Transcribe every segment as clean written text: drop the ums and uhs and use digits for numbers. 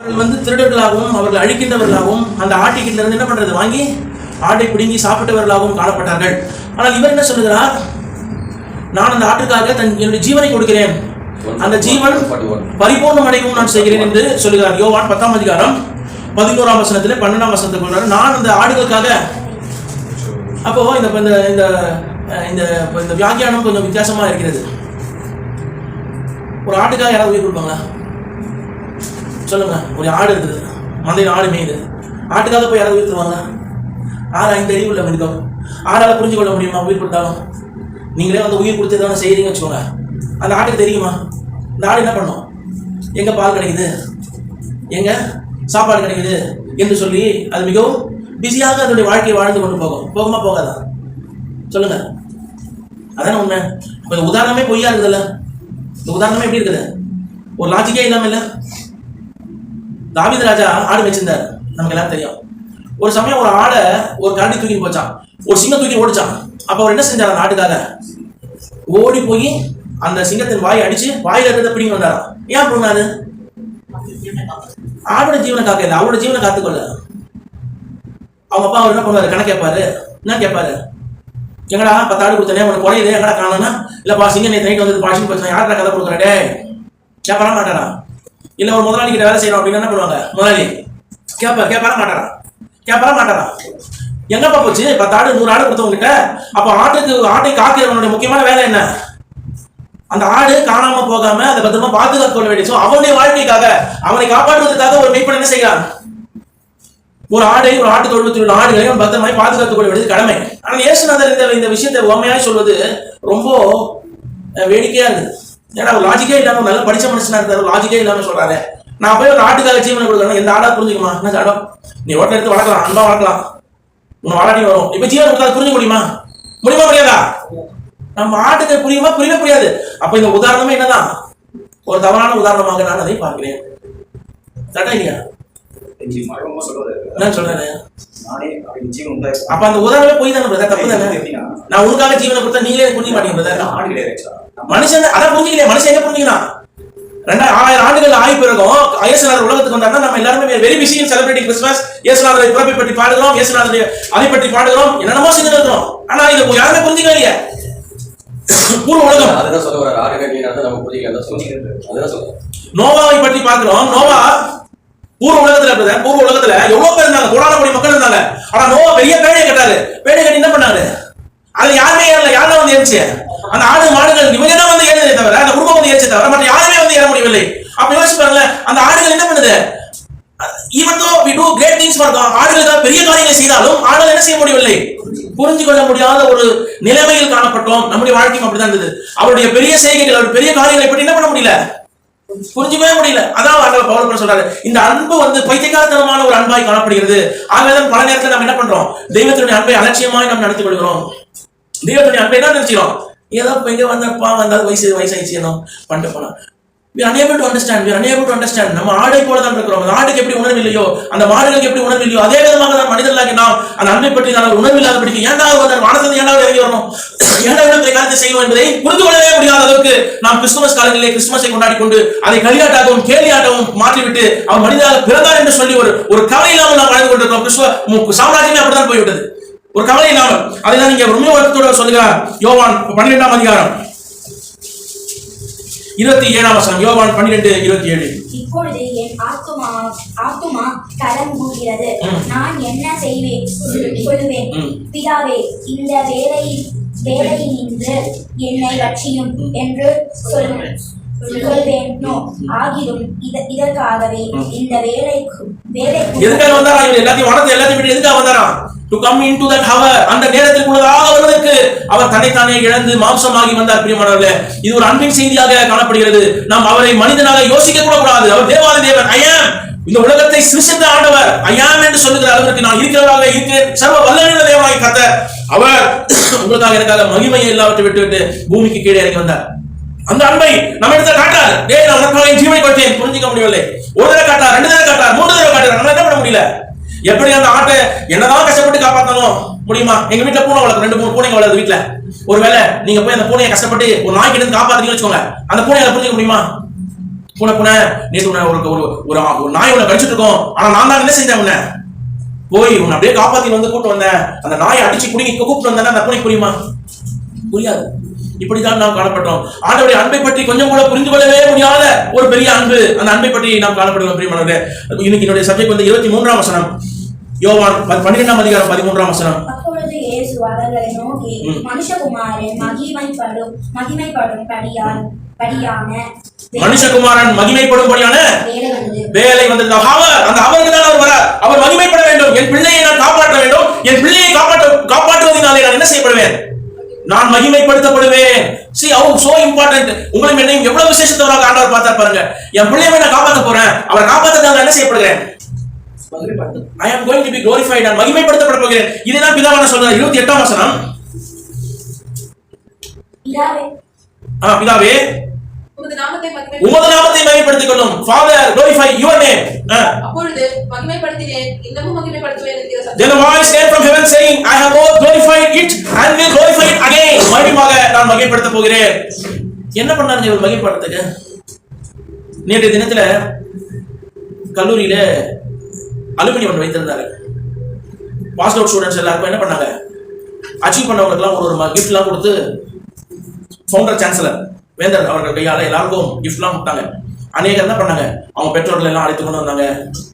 அவர்கள் திருடர்களாகவும் அவர்கள் அழிக்கின்றவர்களாகவும் அந்த ஆட்டுக்கிட்ட இருந்து என்ன பண்றது வாங்கி ஆட்டை பிடுங்கி சாப்பிட்டவர்களாகவும் காணப்பட்டார்கள். ஆனால் இவர் என்ன சொல்லுகிறார்? நான் அந்த ஆட்டுக்காக என்னுடைய ஜீவனை கொடுக்கிறேன், அந்த ஜீவன் பரிபூர்ணம் அடையவும் நான் செய்கிறேன் என்று சொல்லுகிறார். யோவான் 10ஆம் அதிகாரம் 11ஆம் வசனத்திலே 12ஆம் வசனத்தை கொண்டாரு. நான் அந்த ஆடுகளுக்காக. அப்போ இந்த வியாக்கியானம் கொஞ்சம் வித்தியாசமா இருக்கிறது. ஒரு ஆட்டுக்காக யாராவது உயிர் கொடுப்பாங்களா? சொல்லுங்க. ஒரு ஆடு இருக்குது, மந்தையில் ஆடு மேயுது, ஆட்டுக்காக போய் யாராவது உயிர் தருவாங்களா? 6-5 அறிவு உள்ள மனிதம் ஆடால புரிஞ்சு கொள்ள முடியுமா? உயிர் கொடுத்தாலும் நீங்களே வந்து உயிர் கொடுத்து தானே செய்யறீங்கன்னு வச்சுக்கோங்க. அந்த ஆட்டுக்கு தெரியுமா இந்த ஆடு என்ன பண்ணும்? எங்க பால் கிடைக்குது, எங்க சாப்பாடு கிடைக்குது என்று சொல்லி அது மிகவும் பிஸியாக அதனுடைய வாழ்க்கையை வாழ்ந்து கொண்டு போகுமா போகாதா? சொல்லுங்க. அதான உண்மை. இந்த உதாரணமே பொய்யா இருக்குதுல்ல? இந்த உதாரணமே எப்படி இருக்குது? ஒரு லாஜிக்கே இல்லாம இல்ல. தாவீது ராஜா ஆடு வச்சிருந்தார், நமக்கு எல்லாம் தெரியும். ஒரு சமயம் ஒரு ஆடை ஒரு கரடி தூக்கி போச்சான், ஒரு சிங்கம் தூக்கி ஓடிச்சான். அப்ப அவர் என்ன செஞ்சார்? அந்த ஆட்டுக்காக ஓடி போய் அந்த சிங்கத்தின் வாயை அடிச்சு வாயில இருக்கிறத பிடிங்கி வந்தாராம். ஏன் போனாரு? ஆடோட ஜீவனை காக்க இல்லை, அவரோட ஜீவனை காத்துக்கொள்ள. அவங்க அப்பா அவர் என்ன பண்ணுவாரு? கணக்கு கேட்பாரு. என்ன கேட்பாரு? எங்கடா 10 ஆடு கொடுத்தனே, உனக்கு குறையுது, எங்கடா காணோம்னா, இல்லப்பா சிங்கம் நேற்று நைட் வந்து பாஷிங் போச்சு, யாரா கதை கொடுக்குறே கேட்பாரா மாட்டாரா? இல்ல ஒரு முதலாளி கிட்ட வேலை செய்யணும் அப்படின்னு என்ன பண்ணுவாங்க? முதலாளி கேட்பாரா மாட்டாரா? எங்கப்பா போச்சு 10 ஆடு 100 ஆடு கொடுத்தவங்க? அப்ப ஆட்டை காக்கிறவனுடைய முக்கியமான வேலை என்ன? அந்த ஆடு காணாம போகாம அதை பத்திரமா பாதுகாத்து கொள்ள வேண்டிய அவனுடைய வாழ்க்கைக்காக, அவனை காப்பாற்றுவதற்காக ஒரு மெய்ப்பன் என்ன செய்கிறான்? ஒரு ஆட்டு தொழுவத்தில் உள்ள ஆடுகளையும் பத்திரமாய் பாதுகாத்துக் கொள்ள வேண்டியது கடமை. ஆனால் இயேசுநாதர் இந்த விஷயத்தை உண்மையாய் சொல்வது ரொம்ப வேடிக்கையா இருக்குது. ஏன்னா ஒரு லாஜிக்கே இல்லாம, நல்ல படிச்ச மனுஷனா இருந்தாரு, லாஜிக்கே இல்லாம சொல்றாரு. நான் போய் ஒரு ஆட்டுக்காக ஜீவனை கொடுக்கணும், எந்த ஆடா புரிஞ்சுக்குமா? என்ன ஆடம்? நீ ஓட்ட எடுத்து வளர்க்கலாம், அன்பா வளர்க்கலாம், உன் வாடாடி வரும். இப்ப ஜீவனை கொடுத்தா புரிஞ்சு முடியுமா? முடியாதா? நம்ம ஆட்டுக்கு புரியவே புரியாது. அப்ப இந்த உதாரணமே என்னதான்? ஒரு தவறான உதாரணமாக நான் அதை பார்க்கிறேன். கரெக்டா இல்லையா? என்ன சொல்றேன்? அப்ப அந்த உதாரணமே போய் தானே, தப்பு தானே. நான் உனக்காக ஜீவனை கொடுத்தா நீங்களே புரிஞ்ச மாட்டீங்க. மனுஷன் அதான் புரிஞ்சுக்கலையே. மனுஷன் எங்க புரிஞ்சுக்கலாம்? 2000 ஆண்டுகள் ஆகி பிறகும் இயேசுநாதர் உலகத்துக்கு வந்தாருன்னா நம்ம எல்லாருமே very busy in celebrating Christmas. இயேசுநாதரை பிறப்பை பற்றி பாடுகிறோம், இயேசுநாதரை அதை பற்றி பாடுகிறோம், என்னென்னமோ செஞ்சுட்டு இருக்கிறோம். ஆனா இது யாருமே புரிஞ்சுக்கலையே. பூர்வ உலகம் அதுதான் சொல்ல வர நம்ம புரிஞ்சுக்கலாம். நோவாவை பற்றி பார்க்கிறோம். நோவா பூர்வ உலகத்துல எவ்வளவு பேர் இருந்தாங்க, கோடான மக்கள் இருந்தாங்க. ஆனா நோவா பெரிய பேழையை கட்டாரு. பேழை கட்டி என்ன பண்ணாரு? அது யாருமே ஏறல. யாரும் வந்து ஏறிச்சு? அந்த ஆடு மாடுகள் இவங்க தான் வந்து ஏறதே தவிர, அந்த குடும்பம் வந்து ஏறிச்சே தவிர மற்ற யாருமே வந்து ஏற முடியவில்லை. அப்ப யோசிச்சு பாருங்க, அந்த ஆடுகள் என்ன பண்ணுது? Even though we do great things for God, ஆடுகள் பெரிய காரியங்களை செய்தாலும் ஆடுகள் என்ன செய்ய முடியவில்லை? புரிஞ்சு கொள்ள முடியாத ஒரு நிலைமையில் காணப்பட்டோம். நம்முடைய வாழ்க்கையும் அப்படிதான் இருந்தது. அவருடைய பெரிய செய்கைகள், அவருடைய பெரிய காரியங்களை பற்றி என்ன பண்ண முடியல? புரிஞ்சுக்கவே முடியல. அதான் ஆண்டவர் பவுல் சொல்றாரு, இந்த அன்பு வந்து பைத்தியக்காரத்தனமான ஒரு அன்பாய் காணப்படுகிறது. ஆகவேதான் பல நேரத்தில் நம்ம என்ன பண்றோம்? தெய்வத்தினுடைய அன்பை அலட்சியமாய் நம்ம நடத்தி கொள்கிறோம். தெய்வத்தினுடைய அன்பை என்ன நினைச்சிடும்? ஏதோ இங்க வந்தால் வயசாயிடுச்சு ஏதோ பண்ணிட்டு போனா. We are unable to understand. நம்ம ஆடை போல தான் இருக்கிறோம். அந்த ஆடுக்கு எப்படி உணர்வு இல்லையோ, அந்த மாடுகளுக்கு எப்படி உணர்வு இல்லையோ, அதே விதமாக தான் மனிதர்களாகி நாம் அந்த அன்பை பற்றி நான் உணர்வு இல்லாத படிக்க ஏண்டாவது வானத்திலிருந்து ஏண்டாவது இறங்கி வரணும், ஏண்டாவது காரியத்தை செய்யணும் என்பதை புரிந்து கொள்ளவே முடியாத அளவுக்கு நாம் கிறிஸ்துமஸ் காலங்களிலே கிறிஸ்துமஸை கொண்டாடி கொண்டு அதை களியாட்டாகவும் கேலியாட்டவும் மாற்றிவிட்டு அவர் மனிதனாக பிறந்தார் என்று சொல்லி ஒரு கவலை இல்லாமல் நாம் வாழ்ந்து கொண்டிருக்கிறோம். கிறிஸ்துவ சாம்ராஜ்யமே அப்படித்தான் போய்விட்டது, ஒரு கவலை இல்லாமல். அதைதான் நீங்க உண்மை வருத்தத்தோட சொல்லுகிறார். யோவான் 12ஆம் அதிகாரம் 27ஆம் வசனம். யோவான் 12:27. இப்பொழுது என் ஆத்துமா கலங்குகிறது, நான் என்ன செய்வேன்? சொல்லுவேன், பிதாவே, இந்த வேலையினின்று என்னை ரட்சியும் என்று சொல்வேன். ஆகிலும் இதற்காகவே இந்த வேலைக்கு எதுக்காக வந்தாரா? எல்லாத்தையும் வானத்தை எல்லாத்தையும் விட்டு எதுக்காக வந்தாரா? To come into that hour, அந்த நேரத்திற்குள்ளதாக வருவதற்கு அவர் தன்னைத்தானே இழந்து மாம்சமாகி வந்தார். பிரியமானவர்களே, இது ஒரு அன்பின் செய்தியாக காணப்படுகிறது. நாம் அவரை மனிதனாக யோசிக்க கூட கூடாது. அவர் தேவாதி தேவன். I am, இந்த உலகத்தை சிருஷ்டித்த ஆண்டவர். I am என்று சொல்லுகிற அளவிற்கு நான் இருக்கிறவராக இருக்கிறேன். சர்வ வல்லமையுள்ள தேவனாகிய கர்த்தர் அவர் உங்களுக்காக எனக்காக மகிமையை எல்லாவற்றை விட்டு பூமிக்கு கீழே இறங்கி வந்தார். அந்த அன்பை நம்ம இடத்துல காட்டார். நான் உனக்காக என் ஜீவனை கொடுத்தேன். புரிஞ்சிக்க முடியவில்லை. ஒரு தடவை காட்டார், 2 தடவை காட்டார், 3 தடவை காட்டார். நம்ம என்ன பண்ண முடியல? எப்படி அந்த ஆட்டை என்னதான் கஷ்டப்பட்டு காப்பாற்றணும் முடியுமா? எங்க வீட்டுல பூனை வளர்க்கும், 2-3 பூனைங்க வளருது வீட்டுல. ஒருவேளை நீங்க போய் அந்த பூனையை கஷ்டப்பட்டு ஒரு நாய்க்கு இருந்து காப்பாத்துறீங்கன்னு வச்சுக்கோங்க, அந்த பூனையை புரிஞ்சுக்க முடியுமா? பூனை நேற்று ஒரு நாய் உன்னை கடிச்சிட்டு இருக்கோம், ஆனா நான் தான் என்ன செஞ்சேன், உன்னை போய் உன்னை அப்படியே காப்பாத்தி வந்து கூப்பிட்டு வந்தேன், அந்த நாயை அடிச்சு குடிங்க கூப்பிட்டு வந்தேன்னா அந்த பூனை புரியுமா? புரியாது. இப்படிதான் நாம் காணப்பட்டோம். ஆண்டவருடைய அன்பை பற்றி கொஞ்சம் கூட புரிந்து கொள்ளவே முடியாத ஒரு பெரிய அன்பு, அந்த அன்பை பற்றி நாம் காணப்படுவோம். பிரியமானவர்களே, இன்னைக்கு என்னுடைய சப்ஜெக்ட் வந்து 23ஆம் வசனம், யோவான் 12ஆம் அதிகாரம் 13ஆம் வசனம். அப்பொழுது இயேசு அவர்களை நோக்கி, மனுஷகுமாரன் மகிமைப்படும்படியான வேலை வந்தது. அந்த அவருக்கு தான் அவர் வரார். அவர் மகிமைப்பட வேண்டும். என் பிள்ளையை நான் காப்பாற்ற வேண்டும். என் பிள்ளையை காப்பாற்றுவதனாலே நான் என்ன செய்யப்படுவேன்? நான் மகிமைப்படுத்தப்படுவேன். See how so important. உங்களையும் என்னையும் எவ்வளவு விசேஷத்தவராக ஆண்டவர் பார்த்தார் பாருங்க. என் பிள்ளையை நான் காப்பாற்ற போறேன். அவரை காப்பாற்றதால என்ன செய்யப்படுகிறேன்? I am going to be glorified. நான் மகிமைப்படுத்தப்பட போகிறேன். இதுதான் பிதாவான சொல்றார். 28ஆம் வசனம். பிதாவே உமது நாமத்தை மகிமைப்படுத்திக் கொள்ளும். Father, glorify your name. அப்பொழுது மகிமைப்படுத்தினேன், இன்னமும் மகிமைப்படுத்துவேன் என்கிற சத்தம். Then a voice came from heaven saying, I have both glorified it and will glorify it again. மகிமையாக நான் மகிமைப்படுத்த போகிறேன். என்ன பண்ணாருங்க இவர் மகிமைப்படுத்துங்க? நேற்றைய தினத்துல கல்லூரியில அலுமினியம் ஒன்று வைத்திருந்தாரு. பாஸ் அவுட் ஸ்டூடெண்ட்ஸ் எல்லாருக்கும் என்ன பண்ணாங்க? அச்சீவ் பண்ணவங்களுக்குலாம் ஒரு கிஃப்ட்லாம் கொடுத்து ஃபவுண்டர் சான்சலர் வேந்தர் அவர்கள் கையால எல்லாருக்கும் கிஃப்ட்லாம் கொடுத்தாங்க. அநேகர் என்ன பண்ணாங்க? அவங்க பெற்றோர்கள் எல்லாம் அழைத்து கொண்டு வந்தாங்க.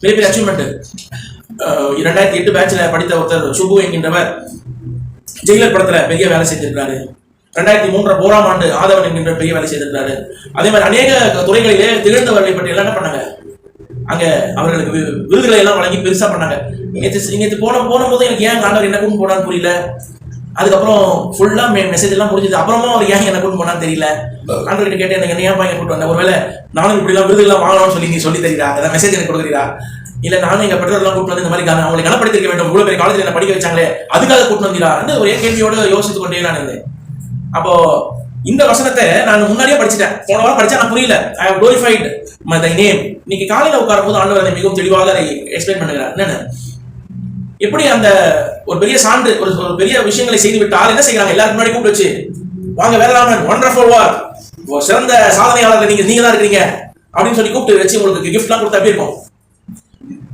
பெரிய பெரிய அச்சீவ்மெண்ட். 2008 பேட்ச்ல படித்த ஒருத்தர் சுபு என்கின்றவர் ஜெயிலர் படத்துல பெரிய வேலை செய்திருக்கிறாரு. 2003 4ஆம் ஆண்டு ஆதவன் என்கின்ற பெரிய வேலை செய்திருக்கிறாரு. அதே மாதிரி அநேக துறைகளிலே திகழ்ந்தவர்களை பற்றி எல்லாம் என்ன பண்ணாங்க? அங்க அவர்களுக்கு விருதுகளை எல்லாம் வழங்கி பெருசா பண்ணாங்க. நேற்று போகும்போது எனக்கு ஏன் ஆண்டவர் என்ன கூட்டு போனான்னு புரியல. அதுக்கப்புறம் ஃபுல்லா மெசேஜ் எல்லாம் முடிஞ்சது. அப்புறமா அவர் ஏன் என்ன கூட்டு போனான்னு தெரியல. ஆண்டவர் கிட்ட கேட்டேன், எனக்கு ஏன் பையன் கூட்டு வந்தேன்? ஒருவேளை நானும் இப்படி எல்லாம் விருதுலாம் வாங்கணும்னு சொல்லி நீ சொல்லி தரீரா? அதான் மெசேஜ் எனக்கு கொடுக்குறீரா? இல்ல நானும் எங்க பெற்றோர்லாம் கூட்டு வந்து இந்த மாதிரி அவங்களை கனப்படுத்திருக்க வேண்டும், இவ்வளவு பெரிய காலேஜ்ல என்ன படிக்க வச்சாங்களே அதுக்காக கூட்டு வந்தீரா? ஒரே கேள்வியோட யோசித்து கொண்டே நான் இருந்தேன். அப்போ இந்த வசனத்தை நான் முன்னாடியே படிச்சுட்டேன். போன வாரம் படிச்சா நான் புரியல. I have glorified my name. இன்னைக்கு காலையில உட்காரும் போது ஆண்டவர் அதை மிகவும் தெளிவாக அதை எக்ஸ்பிளைன் பண்ணுகிறார். என்னன்னு, எப்படி அந்த ஒரு பெரிய சான்று ஒரு பெரிய விஷயங்களை செய்து விட்டால் என்ன செய்யறாங்க? எல்லாரும் முன்னாடி கூப்பிட்டு வச்சு, வாங்க வேதராமன் வண்டர்ஃபுல் வார், சிறந்த சாதனையாளர்கள் நீங்க தான் இருக்கீங்க அப்படின்னு சொல்லி கூப்பிட்டு வச்சு உங்களுக்கு கிஃப்ட்லாம் கொடுத்தா எப்படி இருக்கும்?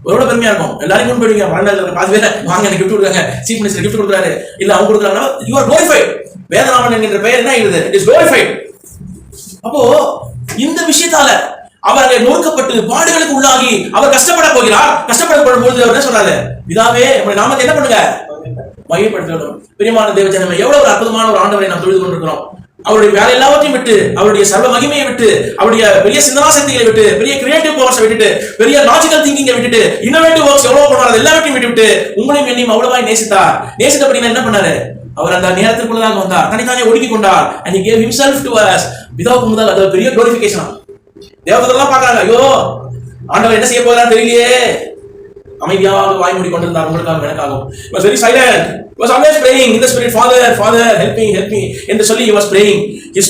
எவ்வளவு பெருமையா இருக்கும். எல்லாரும் கொண்டு போயிடுவீங்க. வரலாறு பாதி பேர் வாங்க எனக்கு கிஃப்ட் கொடுக்குறாங்க, சீஃப் மினிஸ்டர் கிஃப்ட் கொடுக்குறாரு, இல்ல அவங்க கொடுக்குறாங்கன்னா யூ ஆர் glorified. வேதராமன் என்கின்ற பெயர் என்ன ஆகுது? It is glorified. அப்போ இந்த விஷயத்தால அவர் அங்கே நொறுக்கப்பட்டு பாடுகளுக்கு உள்ளாகி அவர் கஷ்டப்பட போகிறார். கஷ்டப்படப்படும் பொழுது அவர் என்ன சொல்றாரு? பிதாவே உங்களுடைய நாமத்தை என்ன பண்ணுங்க? மகிமைப்படுத்தணும். பிரியமான தேவஜனமே, எவ்வளவு ஒரு அற்புதமான ஒரு ஆண்டவரை நாம் தொழுது கொண்டிருக்கிறோம். அவருடைய வேலை எல்லாவற்றையும் விட்டு, அவருடைய சர்வ மகிமையை விட்டு, அவருடைய பெரிய சிந்தனா சக்திகளை விட்டு, பெரிய கிரியேட்டிவ் பவர்ஸை விட்டுட்டு, பெரிய லாஜிக்கல் திங்கிங்கை விட்டுட்டு, இன்னோவேட்டிவ் ஒர்க்ஸ் எவ்வளவு பண்ணுவார் எல்லாவற்றையும் விட்டு உங்களையும் என்னையும் அவ்வளவாய் நேசித்தார். நேசித்தபடி என்ன பண்ணாரு? அவர் அந்த நேரத்திற்குள்ளதாக வந்தார், தனித்தானே ஒடுக்கி கொண்டார். and he gave himself to us without முதல். அது பெரிய குளோரிஃபிகேஷன். தேவதூதர்கள் பார்க்கறாங்க, ஐயோ ஆண்டவர் என்ன செய்ய போறான்னு தெரியலையே. அமைதியாக வாய் மூடி கொண்டிருந்தார். உங்களுக்காக எனக்காகவும். He was very silent. He was always praying in the spirit, Father, Father, help me என்று சொல்லி he was praying. His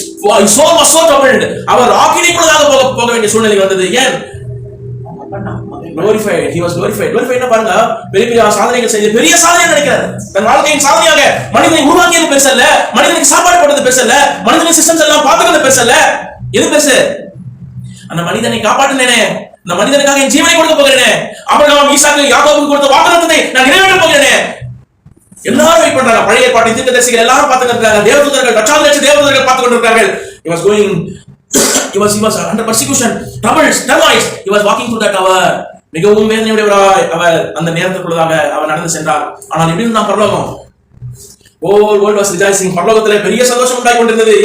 soul was so troubled. அவர் ஆக்கினைக்குள்ளதாக போக வேண்டிய சூழ்நிலை வந்தது. ஏன்? glorified. He was glorified. glorified பாருங்க, பெரிய சாதனைகள் செய்து பெரிய சாதனை நினைக்கிறார். தன் வாழ்க்கையின் சாதனையாக மனிதனை உருவாக்கியது பெருசல்ல, மனிதனுக்கு சாப்பாடு போட்டது பெருசல்ல, மனிதனின் சிஸ்டம்ஸ் எல்லாம் பார்த்துக்கிறது பெருசல்ல. எது பெருசு? அந்த மனிதனை காப்பாற்றினேனே, அந்த மனிதனுக்காக என் ஜீவனை கொடுக்க போகிறேனே, ஆபிரகாம் ஈசாக்கு யாக்கோபுக்கு கொடுத்த வாக்குத்தத்தத்தை நான் நிறைவேற்ற போகிறேனே. எல்லாரும் வெயிட் பண்றாங்க. பழைய ஏற்பாட்டின் தீர்க்கதரிசிகள் எல்லாரும் பார்த்துட்டு இருக்காங்க. தேவதூதர்கள், லட்சாதிலட்ச தேவதூதர்கள் பார்த்து கொண்டிருக்கிறார்கள். He was under persecution, troubles, termites. He was walking through that hour. மிகவும் வேதனையுடையவராய் அவர் அந்த நேரத்துக்குள்ளதாக அவர் நடந்து சென்றார். ஆனால் எப்படி இருந்தா பரலோகம்? Whole world was rejoicing. பரலோகத்திலே பெரிய சந்தோஷம் உண்டாகி கொண்டிருந்தது.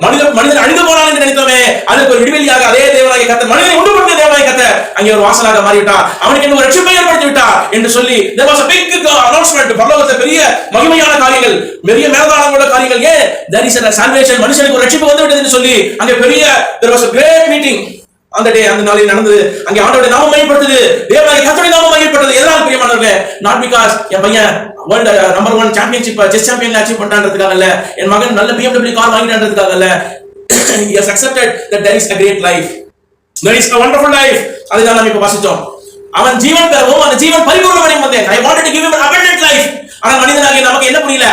மனிதன் அழிந்து போனான் என்று நினைத்தோமே, அதுக்கு ஒரு விடுதலையாக அதே தேவனாகிய கர்த்தர், மனிதனை உண்டு பண்ணிய தேவனாகிய கர்த்தர் அங்கே ஒரு வாசலாக மாறிவிட்டார். அவனுக்கு ஒரு ரட்சிப்பை ஏற்படுத்தி விட்டார் என்று சொல்லி there was a big announcement. பரலோகத்தில் பெரிய மகிமையான காரியங்கள், பெரிய மேலாளங்களோட காரியங்கள். ஏன்? there is a salvation. மனுஷனுக்கு ஒரு ரட்சிப்பு வந்து விட்டது என்று சொல்லி அங்கே பெரிய there was a great meeting. அந்த நாளில் நடந்தது. அங்கே ஆண்டவருடைய நாமம் மகிமைப்படுத்தது, தேவனாகிய கர்த்தருடைய நாமம் மகிமைப்படுத்தது. எதனால் பிரியமானவர்களே? not because என் பையன் வேர்ல்ட் நம்பர் 1 சாம்பியன்ஷிப் செஸ் சாம்பியன்ல அச்சீவ் பண்றான்றதுக்காக இல்ல, என் மகன் நல்ல BMW கார் வாங்கிட்டான்றதுக்காக இல்ல. he has accepted that there is a great life, there is a wonderful life. அதுதான் நாம் இப்ப வாசிச்சோம். அவன் ஜீவன் பெறவும் அந்த ஜீவன் பரிபூர்ணமடையும் வந்தேன். I wanted to give him an abundant life. ஆனா மனிதனாகிய நமக்கு என்ன புரியல?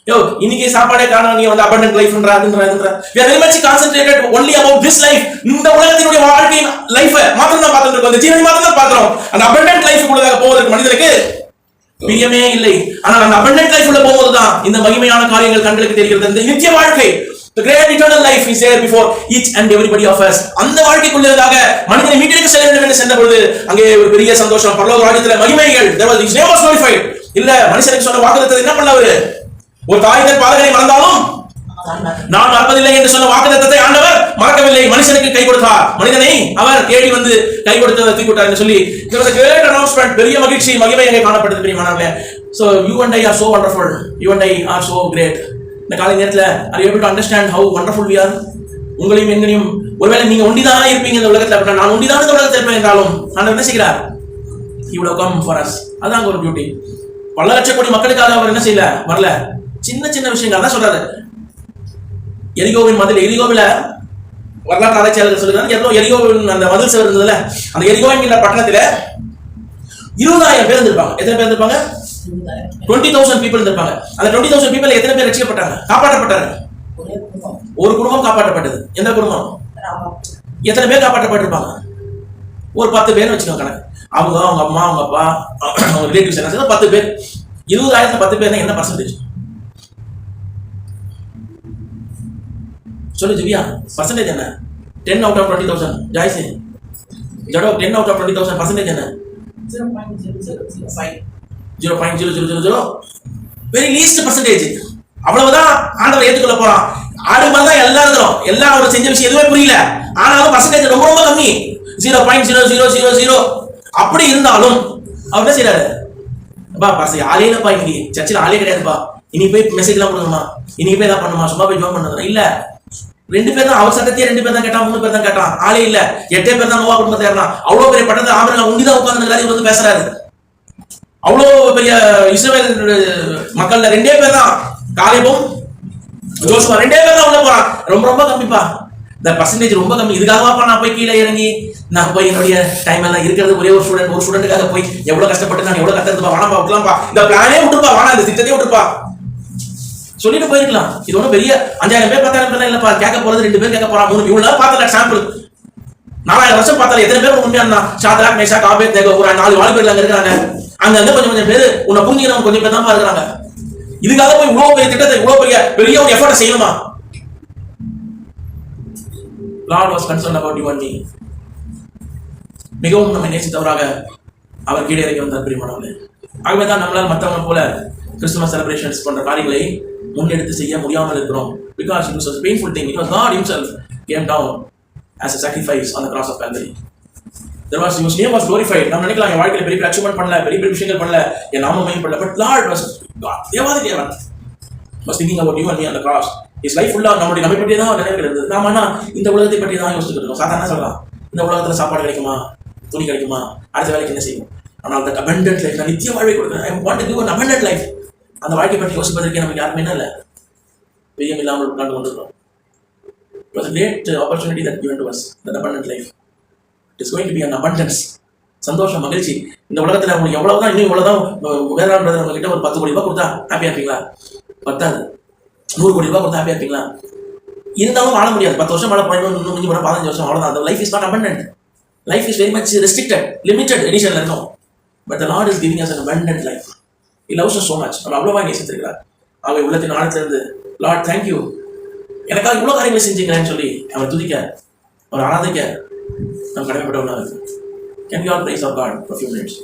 யோ இன்னைக்கு சாப்பாடே காணோம், நீ வந்து abundant lifeன்ற அதுன்ற we are very much concentrated only about this life. இந்த உலகத்தினுடைய வாழ்க்கையின் லைஃபை மாத்திரம் தான் பார்த்துட்டு இருக்கோம், இந்த ஜீவனை மாத்திரம் தான் பார்க்கிறோம். அந்த abundant life உள்ளதாக போவதற்கு மனிதனுக்கு பிரியமே இல்லை. ஆனால் அந்த abundant life உள்ள போகும்போது தான் இந்த மகிமையான காரியங்கள் கண்களுக்கு தெரிகிறது. இந்த நித்திய வாழ்க்கை, the great eternal life is there before each and everybody of us. அந்த வாழ்க்கைக்குள்ளதாக மனிதனை மீட்டெடுக்க செல்ல வேண்டும் என்று சென்ற பொழுது அங்கே ஒரு பெரிய சந்தோஷம். பரலோக ராஜ்யத்தில் மகிமைகள், his name was glorified. இல்ல மனுஷனுக்கு சொன்ன வாக்குத்தத்தத்தை என்ன பண்ணல அவரு? ஒரு தாய் தன் பாதகனை மறந்தாலும் நான் மறப்பதில்லை என்று சொன்ன வாக்குத்தத்தத்தை ஆண்டவர் மறக்கவில்லை. மனுஷனுக்கு கை கொடுத்தார், மனிதனை அவர் தேடி வந்து கை கொடுத்து தூக்கி விட்டார் என்று சொல்லி கிரேட் அனௌன்ஸ்மெண்ட், பெரிய மகிழ்ச்சி, மகிமை அங்கே காணப்படுது பிரியமானவர்களே. So you and I are so wonderful, you and I are so great. இந்த காலை நேரத்தில் are you able to understand how wonderful we are? உங்களையும் என்னையும் ஒருவேளை நீங்க ஒண்டிதான் இருப்பீங்க இந்த உலகத்தில், அப்படின்னா நான் ஒண்டிதான் இந்த உலகத்தில் இருப்பேன் என்றாலும் ஆண்டவர் என்ன செய்கிறார்? He would have come for us. அதான் ஒரு பியூட்டி. பல லட்சம் கோடி மக்களுக்காக அவர் என்ன செய்யல, வரல. சின்ன சின்ன விஷயங்கள் தான் சொல்றாரு. எரிகோவின் மதில், எரிகோவில வரலாற்று ஆராய்ச்சியாளர்கள் சொல்லுறாங்க, எரிகோவின் அந்த மதில் சுவர் இருந்ததுல, அந்த எரிகோவின் பட்டணத்துல 20,000 பேர் இருந்திருப்பாங்க. எத்தனை பேர் இருந்திருப்பாங்க? 20,000 people இருந்திருப்பாங்க. அந்த 20,000 people எத்தனை பேர் ரட்சிக்கப்பட்டாங்க, காப்பாற்றப்பட்டாங்க? ஒரு குடும்பம் காப்பாற்றப்பட்டது. எந்த குடும்பம்? எத்தனை பேர் காப்பாற்றப்பட்டிருப்பாங்க? ஒரு 10 பேர் வச்சுக்கோங்க கணக்கு. அவங்க அம்மா, அவங்க அப்பா, அவங்க ரிலேட்டிவ்ஸ் என்ன செய்யணும், 10 பேர். 20,000 10 பேர் என்ன பர்சன்டேஜ் சொல்லு திவ்யா? பர்சன்டேஜ் என்ன? 10 out of 20,000. ஜாய்சி ஜடோ 10 out of 20,000 பர்சன்டேஜ் என்ன? 0.0000. Very least percentage. அவ்வளவுதான் ஆண்டவர் ஏற்றுக்கொள்ள போறான். ஆடு மாதிரி தான் எல்லாம் இருக்கிறோம், எல்லாம் அவர் செஞ்ச விஷயம் எதுவுமே புரியல, ஆனாலும் பர்சன்டேஜ் ரொம்ப ரொம்ப கம்மி, 0.0000. அப்படி இருந்தாலும் அவர் என்ன செய்யறாரு? ஆளே இல்லப்பா, இன்னைக்கு சர்ச்சில் ஆளே கிடையாதுப்பா, இன்னைக்கு போய் மெசேஜ் எல்லாம் கொடுக்கணுமா, இன்னைக்கு போய் தான் பண்ணுமா, சும்மா போய் ஜோம் பண்ணணும் இல்ல. 2 பேர் தான், அவர் சட்டத்தையே 2 பேர் தான் கேட்டான், 3 பேர் தான் கேட்டான், ஆளே இல்ல. 8 பேர் தான் நோவா குடும்பத்தை ஏறினா. அவ்வளவு பெரிய பட்டத்தை ஆபரகாம் உண்டிதான் உட்கார்ந்து வந்து பேசுறாரு. அவ்வளவு பெரிய இஸ்ரவேல் மக்கள்ல 2 பேர் தான், காலேபும் ஜோசுவா 2 பேர் தான் உள்ள போறான். ரொம்ப ரொம்ப கம்மிப்பா, இந்த பர்சன்டேஜ் ரொம்ப கம்மி. இதுக்காகவாப்பா நான் போய் கீழே இறங்கி நான் போய் என்னுடைய டைம் எல்லாம் இருக்கிறது ஒரே ஒரு ஸ்டூடெண்ட்டுக்காக போய் எவ்வளவு கஷ்டப்பட்டு நான் எவ்வளவு கத்துறதுப்பா, வானாப்பா விட்டுலாம்ப்பா, இந்த பிளானே விட்டுப்பா, வானா இந்த திட்டத்தையே விட்டுப்பா சொல்லிட்டு போயிருக்கலாம். இது ஒன்றும் பெரிய 5,000 பேர் 10,000 பேர் இல்லப்பா, கேட்க போறது 2 பேர் கேட்க போறான், 3 இவ்வளவு பார்த்தல சாம்பிள். 4,000 வருஷம் பார்த்தாலும் எத்தனை பேர் உண்மையா இருந்தா? சாத்ராக், மேஷாக், ஆபேத்நேகோ, ஒரு 4 வாலிபர்கள் அங்க இருக்காங்க. அங்க இருந்து கொஞ்சம் பேர் உன்னை புரிஞ்சுக்கிறவங்க கொஞ்சம் பேர் தான் இருக்கிறாங்க. இதுக்காக போய் இவ்வளவு பெரிய திட்டத்தை, இவ்வளவு பெரிய ஒரு எஃபர்ட் செய்யணுமா? God was concerned about you and me. மிகவும் நம்மை நேசித்தவராக அவர் கீழே இறங்கி வந்தார் பிரியமானவர்களே. ஆகவே தான் நம்மளால் மற்றவங்க போல கிறிஸ்துமஸ் செலிப்ரேஷன்ஸ் போன்ற காரியங்களை முன்னெடுத்து செய்ய முடியாமல் இருக்கிறோம். Because it was a painful thing. It was God himself came down as a sacrifice on the cross of Calvary. His name was glorified. நம்ம நினைக்கலாம் என் வாழ்க்கையில பெரிய அச்சீவ்மெண்ட் பண்ணல, பெரிய விஷயங்கள் பண்ணல, என் நாமம் மகிமைப்படல. But Lord was God. தேவாதி தேவன் was thinking about you and me on the cross. His life full of நம்மை பற்றி தான் நினைவுகள் இருந்தது. நாம இந்த உலகத்தை பற்றி தான் யோசிச்சுட்டு இருக்கோம். சாதாரண சொல்லலாம், இந்த உலகத்துல சாப்பாடு கிடைக்குமா, துணி கிடைக்குமா, அடுத்த வேலைக்கு என்ன செய்யும். ஆனால் அந்த abundant life, நான் நித்திய வாழ்வை கொடுக்கிறேன். I want to give an abundant life. அந்த வாழ்க்கை பற்றி யோசிப்பதற்கு நமக்கு யாருமே என்ன இல்லை, பிரியம் இல்லாமல் உட்கார்ந்து கொண்டிருக்கிறோம். It was a great opportunity that given to us, that abundant life. It is going to be an abundance. சந்தோஷம், மகிழ்ச்சி. இந்த உலகத்துல உங்களுக்கு எவ்வளவுதான், இன்னும் இவ்வளவுதான் வேதாந்தம் உங்ககிட்ட ஒரு 10 கோடி ரூபாய் கொடுத்தா ஹாப்பியா இருப்பீங்களா? பத்தாது. 100 கோடி ரூபாய் கொடுத்தா ஹாப்பியா இருப்பீங்களா? இருந்தாலும் வாழ முடியாது. 10 வருஷம் வாழ போறோம், இன்னும் கொஞ்சம் 15 வருஷம் அவ்வளவுதான். அந்த life is not abundant. Life is very much restricted, limited edition இருக்கும். But the Lord is giving us an abundant life. He loves us so much. நம்ம அவ்வளவா நேசித்திருக்கிறார். அவை உள்ளத்தின் ஆழத்திலிருந்து Lord thank you, எனக்காக இவ்வளவு காரியங்களை செஞ்சீங்கன்னு சொல்லி அவர் துதிக்க, அவர் ஆராதிக்க நாம் கடமைப்பட்டவர்களாக இருக்கு. Can we all praise our God for a few minutes?